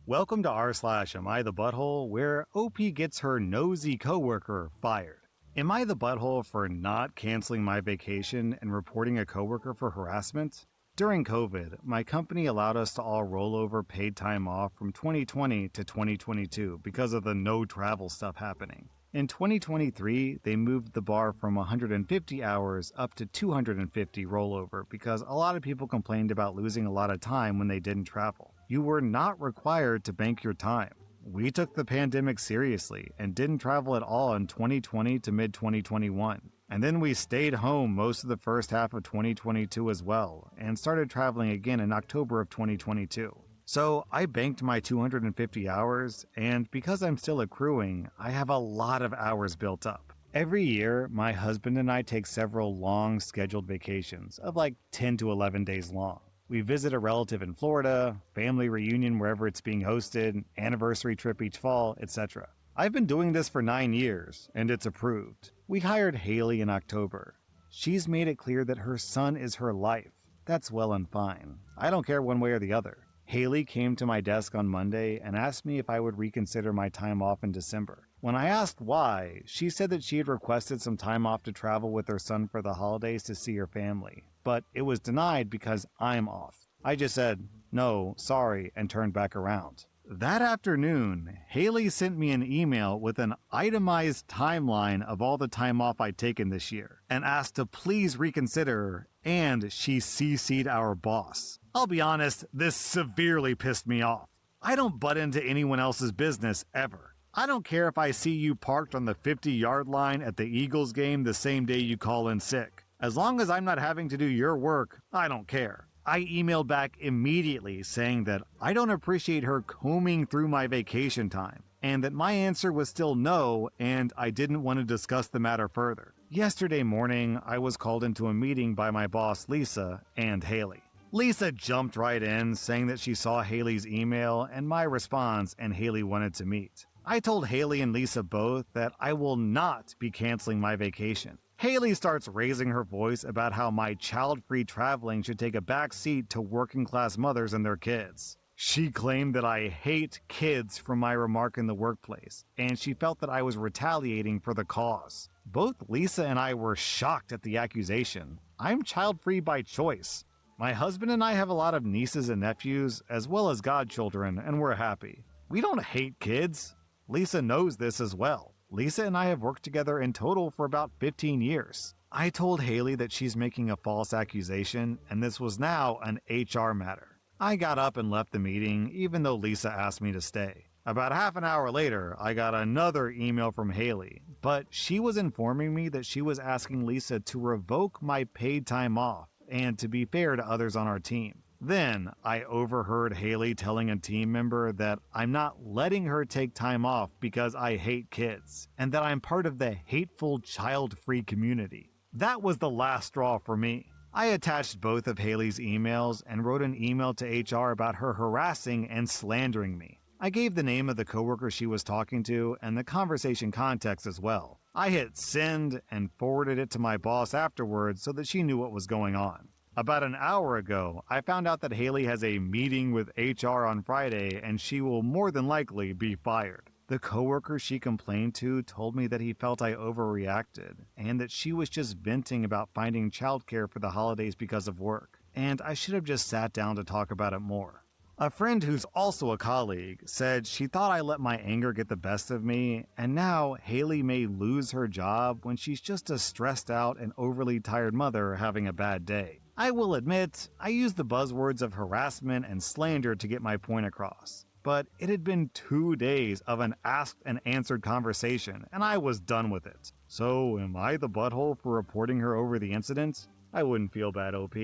Welcome to r/Am I the Butthole, where OP gets her nosy coworker fired. Am I the butthole for not canceling my vacation and reporting a coworker for harassment? During COVID, my company allowed us to all roll over paid time off from 2020 to 2022 because of the no travel stuff happening. In 2023, they moved the bar from 150 hours up to 250 rollover because a lot of people complained about losing a lot of time when they didn't travel. You were not required to bank your time. We took the pandemic seriously and didn't travel at all in 2020 to mid-2021. And then we stayed home most of the first half of 2022 as well, and started traveling again in October of 2022. So I banked my 250 hours, and because I'm still accruing, I have a lot of hours built up. Every year, my husband and I take several long scheduled vacations of like 10 to 11 days long. We visit a relative in Florida, family reunion wherever it's being hosted, anniversary trip each fall, etc. I've been doing this for 9 years, and it's approved. We hired Haley in October. She's made it clear that her son is her life. That's well and fine. I don't care one way or the other. Haley came to my desk on Monday and asked me if I would reconsider my time off in December. When I asked why, she said that she had requested some time off to travel with her son for the holidays to see her family, but it was denied because I'm off. I just said, no, sorry, and turned back around. That afternoon, Haley sent me an email with an itemized timeline of all the time off I'd taken this year, and asked to please reconsider, and she CC'd our boss. I'll be honest, this severely pissed me off. I don't butt into anyone else's business ever. I don't care if I see you parked on the 50-yard line at the Eagles game the same day you call in sick. As long as I'm not having to do your work, I don't care. I emailed back immediately saying that I don't appreciate her combing through my vacation time, and that my answer was still no, and I didn't want to discuss the matter further. Yesterday morning, I was called into a meeting by my boss Lisa and Haley. Lisa jumped right in, saying that she saw Haley's email and my response and Haley wanted to meet. I told Haley and Lisa both that I will not be canceling my vacation. Haley starts raising her voice about how my child-free traveling should take a back seat to working-class mothers and their kids. She claimed that I hate kids from my remark in the workplace, and she felt that I was retaliating for the cause. Both Lisa and I were shocked at the accusation. I'm child-free by choice. My husband and I have a lot of nieces and nephews, as well as godchildren, and we're happy. We don't hate kids. Lisa knows this as well. Lisa and I have worked together in total for about 15 years. I told Haley that she's making a false accusation, and this was now an HR matter. I got up and left the meeting, even though Lisa asked me to stay. About half an hour later, I got another email from Haley, but she was informing me that she was asking Lisa to revoke my paid time off, and to be fair to others on our team. Then, I overheard Haley telling a team member that I'm not letting her take time off because I hate kids, and that I'm part of the hateful child-free community. That was the last straw for me. I attached both of Haley's emails and wrote an email to HR about her harassing and slandering me. I gave the name of the coworker she was talking to and the conversation context as well. I hit send and forwarded it to my boss afterwards so that she knew what was going on. About an hour ago, I found out that Haley has a meeting with HR on Friday and she will more than likely be fired. The coworker she complained to told me that he felt I overreacted and that she was just venting about finding childcare for the holidays because of work, and I should have just sat down to talk about it more. A friend who's also a colleague said she thought I let my anger get the best of me, and now Haley may lose her job when she's just a stressed out and overly tired mother having a bad day. I will admit, I used the buzzwords of harassment and slander to get my point across. But it had been 2 days of an asked and answered conversation, and I was done with it. So, am I the butthole for reporting her over the incident? I wouldn't feel bad, OP.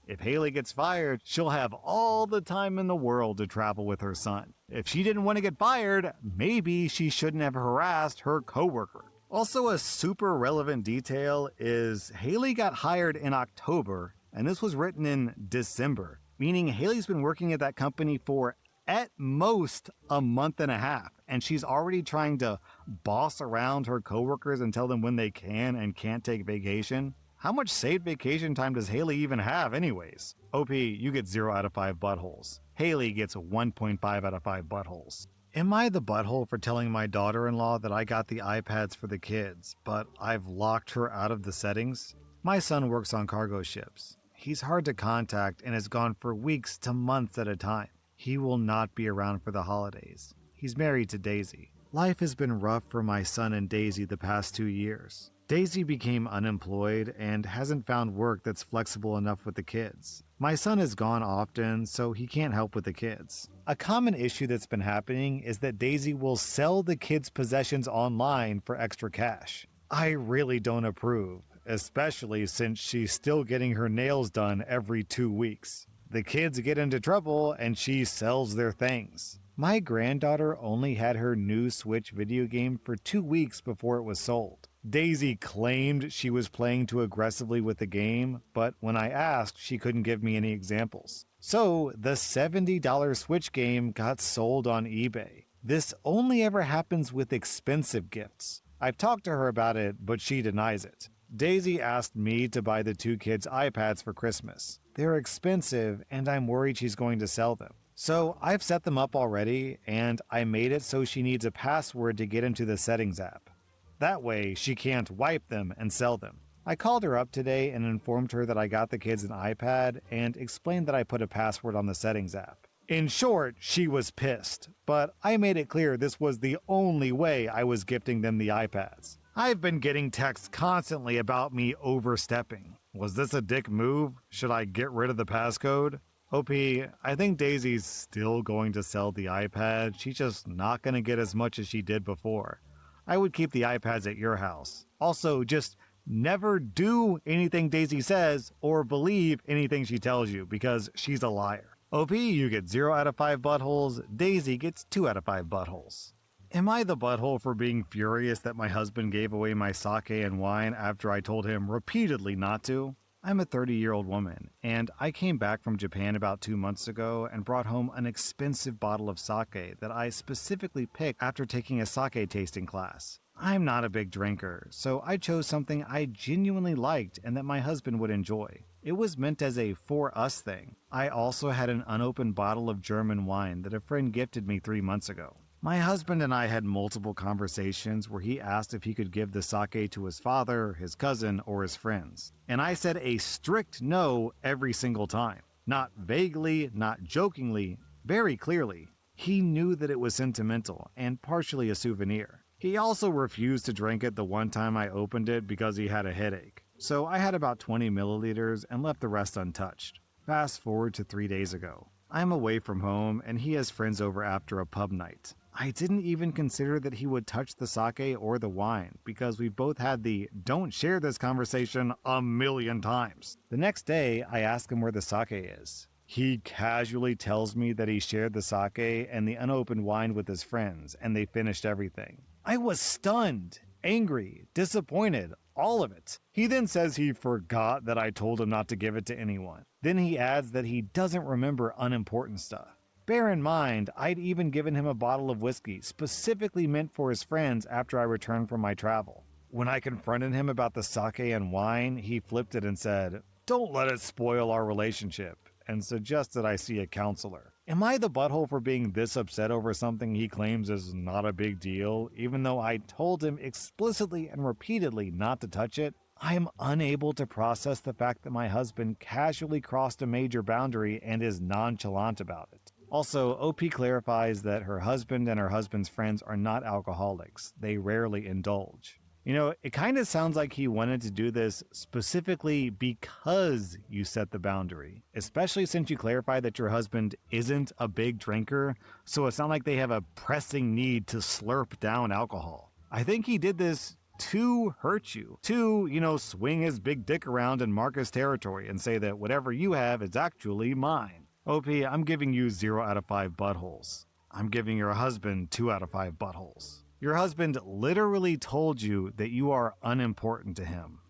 If Haley gets fired, she'll have all the time in the world to travel with her son. If she didn't want to get fired, maybe she shouldn't have harassed her coworker. Also, a super relevant detail is Haley got hired in October, and this was written in December, meaning Haley's been working at that company for at most a month and a half, and she's already trying to boss around her coworkers and tell them when they can and can't take vacation. How much saved vacation time does Haley even have anyways? OP, you get 0 out of 5 buttholes. Haley gets 1.5 out of 5 buttholes. Am I the butthole for telling my daughter-in-law that I got the iPads for the kids, but I've locked her out of the settings? My son works on cargo ships. He's hard to contact and is gone for weeks to months at a time. He will not be around for the holidays. He's married to Daisy. Life has been rough for my son and Daisy the past 2 years. Daisy became unemployed and hasn't found work that's flexible enough with the kids. My son is gone often, so he can't help with the kids. A common issue that's been happening is that Daisy will sell the kids' possessions online for extra cash. I really don't approve, especially since she's still getting her nails done every 2 weeks. The kids get into trouble and she sells their things. My granddaughter only had her new Switch video game for 2 weeks before it was sold. Daisy claimed she was playing too aggressively with the game, but when I asked, she couldn't give me any examples. So, the $70 Switch game got sold on eBay. This only ever happens with expensive gifts. I've talked to her about it, but she denies it. Daisy asked me to buy the 2 kids iPads for Christmas. They're expensive, and I'm worried she's going to sell them. So, I've set them up already, and I made it so she needs a password to get into the settings app. That way, she can't wipe them and sell them. I called her up today and informed her that I got the kids an iPad and explained that I put a password on the settings app. In short, she was pissed, but I made it clear this was the only way I was gifting them the iPads. I've been getting texts constantly about me overstepping. Was this a dick move? Should I get rid of the passcode? OP, I think Daisy's still going to sell the iPad. She's just not going to get as much as she did before. I would keep the iPads at your house. Also, just never do anything Daisy says or believe anything she tells you because she's a liar. OP, you get 0 out of 5 buttholes. Daisy gets 2 out of 5 buttholes. Am I the butthole for being furious that my husband gave away my sake and wine after I told him repeatedly not to? I'm a 30-year-old woman, and I came back from Japan about 2 months ago and brought home an expensive bottle of sake that I specifically picked after taking a sake tasting class. I'm not a big drinker, so I chose something I genuinely liked and that my husband would enjoy. It was meant as a for us thing. I also had an unopened bottle of German wine that a friend gifted me 3 months ago. My husband and I had multiple conversations where he asked if he could give the sake to his father, his cousin, or his friends. And I said a strict no every single time. Not vaguely, not jokingly, very clearly. He knew that it was sentimental and partially a souvenir. He also refused to drink it the one time I opened it because he had a headache. So I had about 20 milliliters and left the rest untouched. Fast forward to 3 days ago. I'm away from home and he has friends over after a pub night. I didn't even consider that he would touch the sake or the wine because we both had the don't share this conversation a million times. The next day, I ask him where the sake is. He casually tells me that he shared the sake and the unopened wine with his friends and they finished everything. I was stunned, angry, disappointed, all of it. He then says he forgot that I told him not to give it to anyone. Then he adds that he doesn't remember unimportant stuff. Bear in mind, I'd even given him a bottle of whiskey specifically meant for his friends after I returned from my travel. When I confronted him about the sake and wine, he flipped it and said, "Don't let it spoil our relationship," and suggested I see a counselor. Am I the butthole for being this upset over something he claims is not a big deal, even though I told him explicitly and repeatedly not to touch it? I am unable to process the fact that my husband casually crossed a major boundary and is nonchalant about it. Also, OP clarifies that her husband and her husband's friends are not alcoholics. They rarely indulge. You know, it kind of sounds like he wanted to do this specifically because you set the boundary, especially since you clarify that your husband isn't a big drinker, so it's not like they have a pressing need to slurp down alcohol. I think he did this to hurt you, to, swing his big dick around and mark his territory and say that whatever you have is actually mine. OP, I'm giving you 0 out of 5 buttholes. I'm giving your husband 2 out of 5 buttholes. Your husband literally told you that you are unimportant to him.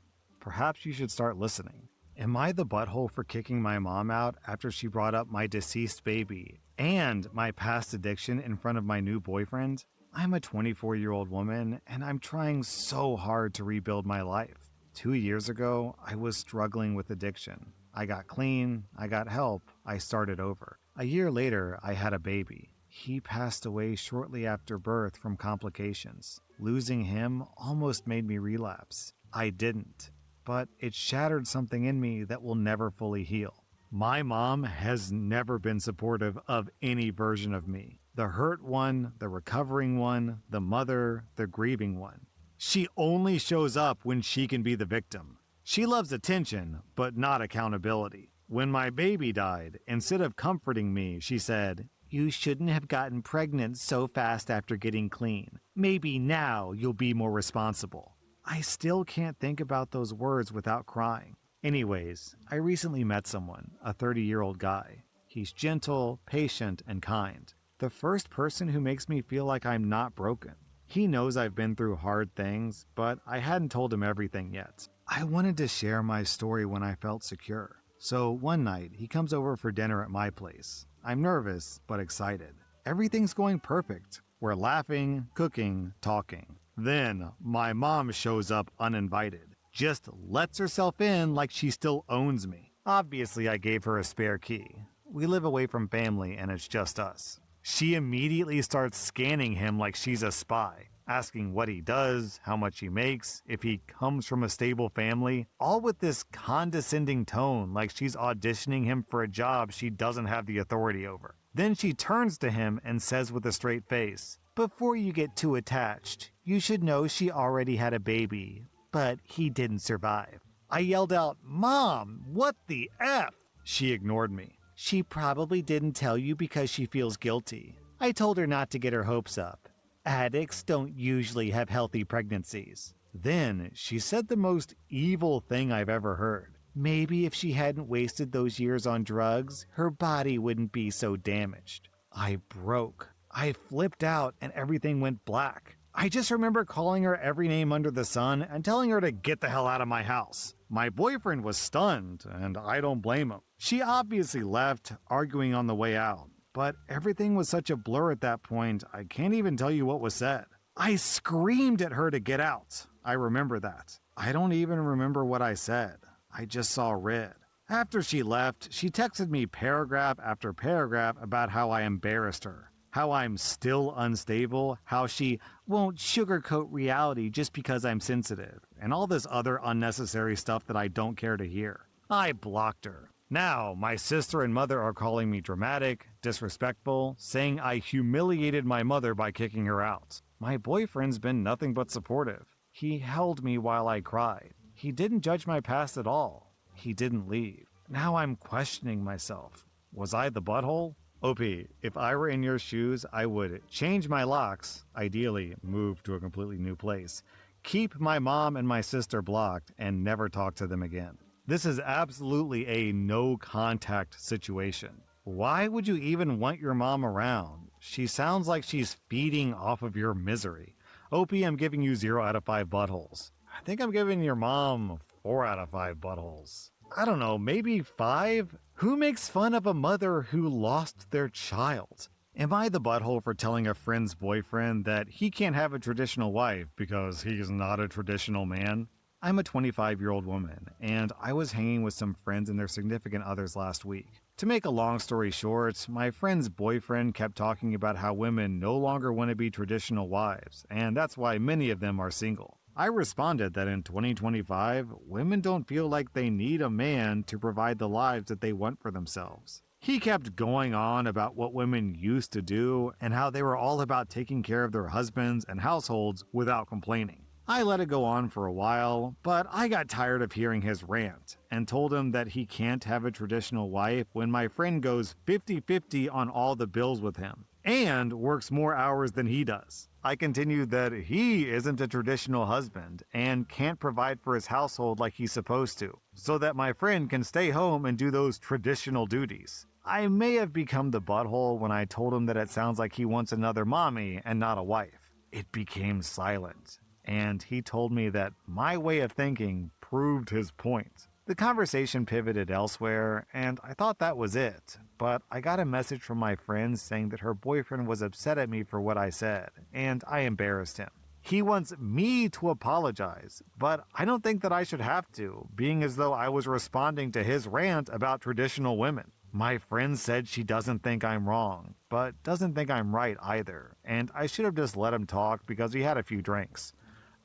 Perhaps you should start listening. Am I the butthole for kicking my mom out after she brought up my deceased baby and my past addiction in front of my new boyfriend? I'm a 24-year-old woman and I'm trying so hard to rebuild my life. 2 years ago, I was struggling with addiction. I got clean, I got help, I started over. A year later, I had a baby. He passed away shortly after birth from complications. Losing him almost made me relapse. I didn't, but it shattered something in me that will never fully heal. My mom has never been supportive of any version of me. The hurt one, the recovering one, the mother, the grieving one. She only shows up when she can be the victim. She loves attention, but not accountability. When my baby died, instead of comforting me, she said, "You shouldn't have gotten pregnant so fast after getting clean. Maybe now you'll be more responsible." I still can't think about those words without crying. Anyways, I recently met someone, a 30-year-old guy. He's gentle, patient, and kind. The first person who makes me feel like I'm not broken. He knows I've been through hard things, but I hadn't told him everything yet. I wanted to share my story when I felt secure. So one night, he comes over for dinner at my place. I'm nervous, but excited. Everything's going perfect. We're laughing, cooking, talking. Then, my mom shows up uninvited. Just lets herself in like she still owns me. Obviously, I gave her a spare key. We live away from family and it's just us. She immediately starts scanning him like she's a spy, asking what he does, how much he makes, if he comes from a stable family, all with this condescending tone like she's auditioning him for a job she doesn't have the authority over. Then she turns to him and says with a straight face, "Before you get too attached, you should know she already had a baby, but he didn't survive." I yelled out, "Mom, what the F?" She ignored me. "She probably didn't tell you because she feels guilty. I told her not to get her hopes up. Addicts don't usually have healthy pregnancies." Then she said the most evil thing I've ever heard. Maybe if she hadn't wasted those years on drugs, her body wouldn't be so damaged. I broke. I flipped out and everything went black. I just remember calling her every name under the sun and telling her to get the hell out of my house. My boyfriend was stunned, and I don't blame him. She obviously left, arguing on the way out. But everything was such a blur at that point, I can't even tell you what was said. I screamed at her to get out. I remember that. I don't even remember what I said. I just saw red. After she left, she texted me paragraph after paragraph about how I embarrassed her, how I'm still unstable, how she won't sugarcoat reality just because I'm sensitive, and all this other unnecessary stuff that I don't care to hear. I blocked her. Now, my sister and mother are calling me dramatic, disrespectful, saying I humiliated my mother by kicking her out. My boyfriend's been nothing but supportive. He held me while I cried. He didn't judge my past at all. He didn't leave. Now I'm questioning myself. Was I the butthole? OP, if I were in your shoes, I would change my locks, ideally move to a completely new place, keep my mom and my sister blocked, and never talk to them again. This is absolutely a no-contact situation. Why would you even want your mom around? She sounds like she's feeding off of your misery. OP, I'm giving you 0 out of 5 buttholes. I think I'm giving your mom 4 out of 5 buttholes. I don't know, maybe 5? Who makes fun of a mother who lost their child? Am I the butthole for telling a friend's boyfriend that he can't have a traditional wife because he's not a traditional man? I'm a 25-year-old woman, and I was hanging with some friends and their significant others last week. To make a long story short, my friend's boyfriend kept talking about how women no longer want to be traditional wives, and that's why many of them are single. I responded that in 2025, women don't feel like they need a man to provide the lives that they want for themselves. He kept going on about what women used to do and how they were all about taking care of their husbands and households without complaining. I let it go on for a while, but I got tired of hearing his rant and told him that he can't have a traditional wife when my friend goes 50-50 on all the bills with him and works more hours than he does. I continued that he isn't a traditional husband and can't provide for his household like he's supposed to, so that my friend can stay home and do those traditional duties. I may have become the butthole when I told him that it sounds like he wants another mommy and not a wife. It became silent, and he told me that my way of thinking proved his point. The conversation pivoted elsewhere, and I thought that was it, but I got a message from my friend saying that her boyfriend was upset at me for what I said, and I embarrassed him. He wants me to apologize, but I don't think that I should have to, being as though I was responding to his rant about traditional women. My friend said she doesn't think I'm wrong, but doesn't think I'm right either, and I should have just let him talk because he had a few drinks.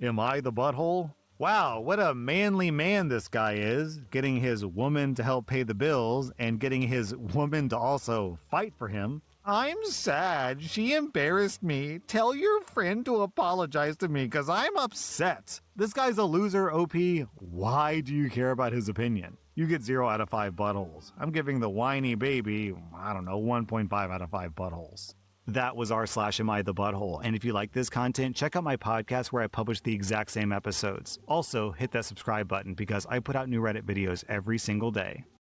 Am I the butthole? Wow, what a manly man this guy is, getting his woman to help pay the bills and getting his woman to also fight for him. I'm sad. She embarrassed me. Tell your friend to apologize to me because I'm upset. This guy's a loser, OP. Why do you care about his opinion? You get 0 out of 5 buttholes. I'm giving the whiny baby, 1.5 out of 5 buttholes. That was r/Am I the Butthole, and if you like this content, check out my podcast where I publish the exact same episodes. Also, hit that subscribe button because I put out new Reddit videos every single day.